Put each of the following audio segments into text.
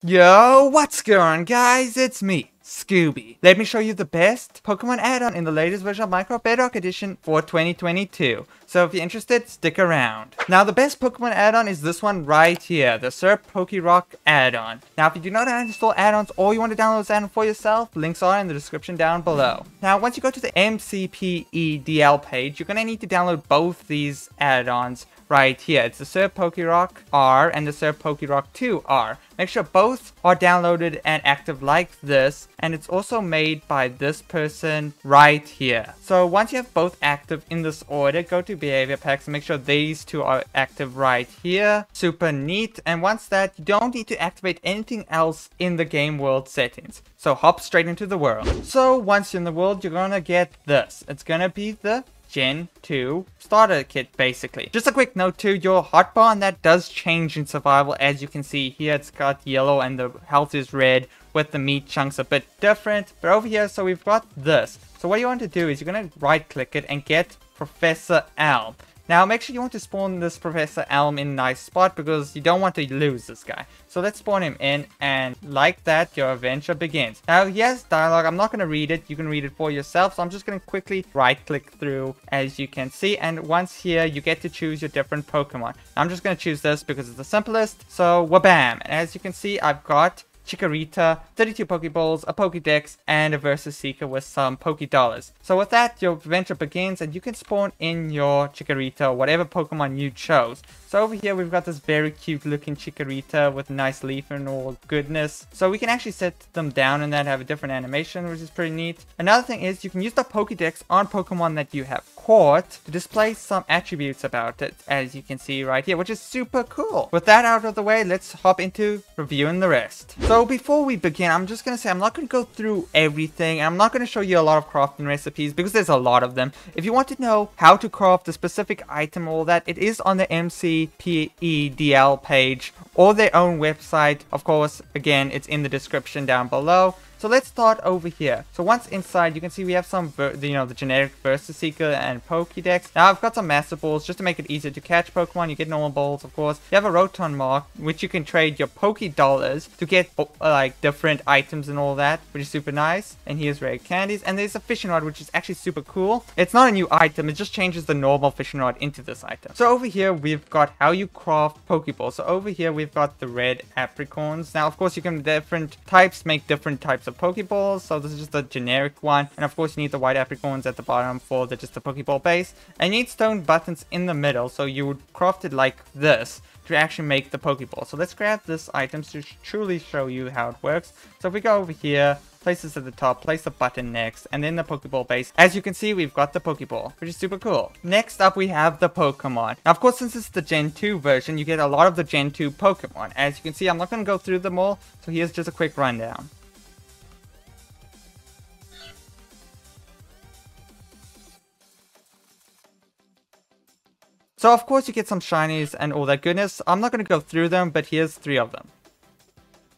Yo, what's going on, guys? It's me, Scooby. Let me show you the best Pokemon add-on in the latest version of Minecraft Bedrock Edition for 2022. So if you're interested, stick around. Now, the best Pokemon add-on is this one right here, the Sir Pokérock add-on. Now, if you do not know how to install add-ons or you want to download this add-on for yourself, links are in the description down below. Now, once you go to the MCPE DL page, you're going to need to download both these add-ons right here. It's the Sir Pokérock R and the Sir Pokérock 2R. Make sure both are downloaded and active like this, and it's also made by this person right here. So once you have both active in this order, go to behavior packs and make sure these two are active right here. Super neat. And once that, you don't need to activate anything else in the game world settings. So hop straight into the world. So once you're in the world, you're gonna get this. It's gonna be the Gen 2 starter kit, basically. Just a quick note too, your hotbar on that does change in survival. As you can see here, it's got yellow and the health is red, with the meat chunks a bit different. But over here, so we've got this. So what you want to do is you're going to right click it and get Professor Elm. Now make sure you want to spawn this Professor Elm in a nice spot because you don't want to lose this guy. So let's spawn him in, and like that your adventure begins. Now here's dialogue. I'm not going to read it. You can read it for yourself. So I'm just going to quickly right click through, as you can see. And once here you get to choose your different Pokemon. I'm just going to choose this because it's the simplest. So wabam. And as you can see, I've got Chikorita, 32 Pokeballs, a Pokédex, and a Versus Seeker with some Pokédollars. So with that, your adventure begins and you can spawn in your Chikorita or whatever Pokemon you chose. So over here, we've got this very cute looking Chikorita with a nice leaf and all goodness. So we can actually set them down and then have a different animation, which is pretty neat. Another thing is you can use the Pokédex on Pokemon that you have caught to display some attributes about it, as you can see right here, which is super cool. With that out of the way, let's hop into reviewing the rest. So before we begin, I'm just going to say I'm not going to go through everything. I'm not going to show you a lot of crafting recipes because there's a lot of them. If you want to know how to craft a specific item or all that, it is on the MCPE DL page or their own website. Of course, again, it's in the description down below. So let's start over here. So once inside, you can see we have some, the generic Versus Seeker and Pokédex. Now I've got some Master Balls just to make it easier to catch Pokemon. You get normal balls, of course. You have a Rotom Mark, which you can trade your Pokédollars to get like different items and all that, which is super nice. And here's rare candies. And there's a fishing rod, which is actually super cool. It's not a new item. It just changes the normal fishing rod into this item. So over here, we've got how you craft Pokeballs. So over here, we've got the red apricorns. Now, of course, you can different types make different types of Pokeballs, so this is just a generic one. And of course you need the white apricorns at the bottom for just the Pokeball base, and you need stone buttons in the middle, so you would craft it like this to actually make the Pokeball. So let's grab this item to truly show you how it works. So if we go over here, place this at the top, place the button next, and then the Pokeball base. As you can see, we've got the Pokeball, which is super cool. Next up, we have the Pokemon. Now, of course, since it's the Gen 2 version, you get a lot of the Gen 2 Pokemon. As you can see, I'm not going to go through them all, so here's just a quick rundown. So of course you get some shinies and all that goodness. I'm not going to go through them, but here's 3 of them.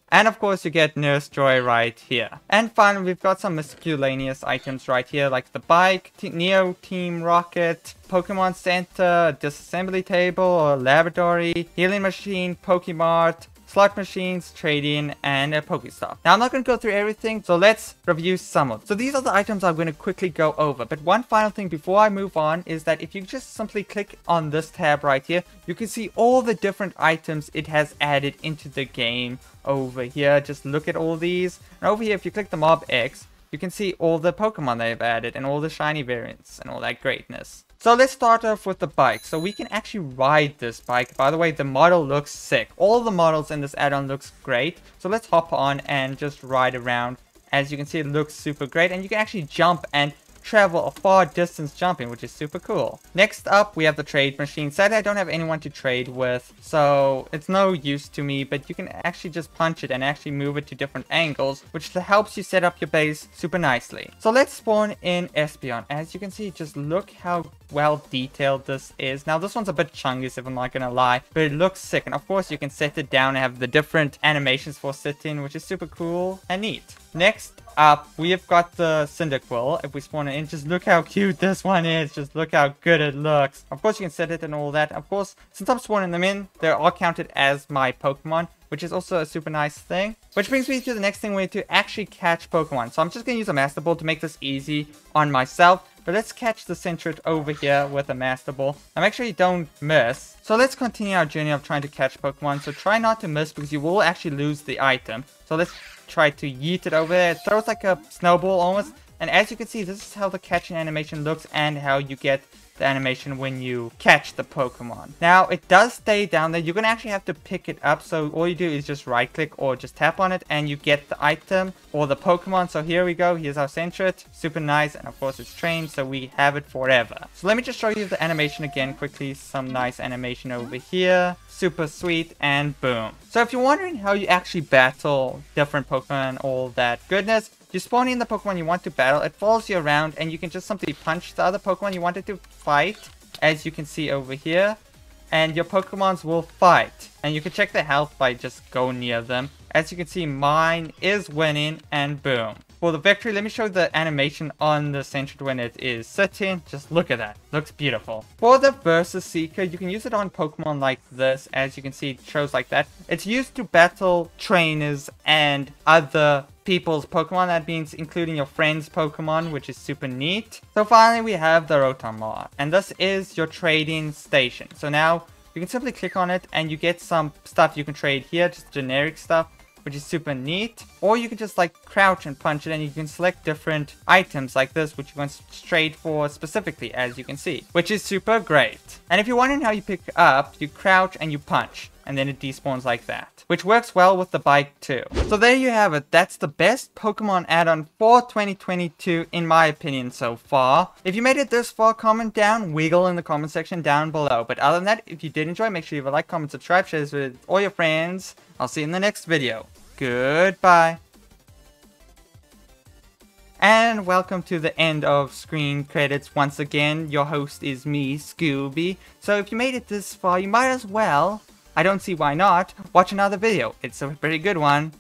And of course you get Nurse Joy right here. And finally we've got some miscellaneous items right here, like the bike, Neo Team Rocket, Pokemon Center, disassembly table or laboratory, healing machine, Pokemart, slot machines, trading, and a Pokestop. Now I'm not going to go through everything, so let's review some of them. So these are the items I'm going to quickly go over. But one final thing before I move on is that if you just simply click on this tab right here, you can see all the different items it has added into the game over here. Just look at all these. And over here, if you click the Mob X, you can see all the Pokemon they've added and all the shiny variants and all that greatness. So let's start off with the bike. So we can actually ride this bike. By the way, the model looks sick. All the models in this add-on looks great. So let's hop on and just ride around. As you can see, it looks super great. And you can actually jump and travel a far distance jumping, which is super cool. Next up, we have the trade machine. Sadly, I don't have anyone to trade with, so it's no use to me, but you can actually just punch it and actually move it to different angles, which helps you set up your base super nicely. So let's spawn in Espeon. As you can see, just look how well detailed this is. Now this one's a bit chungus, if I'm not gonna lie, but it looks sick. And of course you can set it down and have the different animations for sitting, which is super cool and neat. Next up, we have got the Cyndaquil. If we spawn it in, just look how cute this one is. Just look how good it looks. Of course, you can set it and all that. Of course, since I'm spawning them in, they're all counted as my Pokemon, which is also a super nice thing. Which brings me to the next thing we need to actually catch Pokemon. So I'm just going to use a Master Ball to make this easy on myself. But let's catch the Centret over here with a Master Ball. And make sure you don't miss. So let's continue our journey of trying to catch Pokemon. So try not to miss because you will actually lose the item. So let's try to yeet it over there. It throws like a snowball almost. And as you can see, this is how the catching animation looks and how you get the animation when you catch the Pokemon. Now, it does stay down there. You're going to actually have to pick it up. So all you do is just right click or just tap on it and you get the item or the Pokemon. So here we go. Here's our Centret. Super nice. And of course it's trained, so we have it forever. So let me just show you the animation again quickly. Some nice animation over here. Super sweet, and boom. So if you're wondering how you actually battle different Pokemon, all that goodness, you spawn in the Pokemon you want to battle, it follows you around, and you can just simply punch the other Pokemon you wanted to fight, as you can see over here, and your Pokemons will fight. And you can check their health by just going near them. As you can see, mine is winning, and boom. For the victory, let me show the animation on the Centret when it is sitting. Just look at that. Looks beautiful. For the Versus Seeker, you can use it on Pokemon like this. As you can see, it shows like that. It's used to battle trainers and other people's Pokemon. That means including your friend's Pokemon, which is super neat. So finally, we have the Rotom, and this is your trading station. So now you can simply click on it and you get some stuff you can trade here, just generic stuff, which is super neat. Or you can just like crouch and punch it and you can select different items like this, which you want to trade for specifically, as you can see, which is super great. And if you're wondering how you pick up, you crouch and you punch, and then it despawns like that, which works well with the bike too. So there you have it. That's the best Pokemon add-on for 2022 in my opinion so far. If you made it this far, comment down, wiggle in the comment section down below. But other than that, if you did enjoy, make sure you leave a like, comment, subscribe, share this with all your friends. I'll see you in the next video. Goodbye. And welcome to the end of screen credits once again. Your host is me, Scooby. So if you made it this far, you might as well, I don't see why not, watch another video. It's a pretty good one.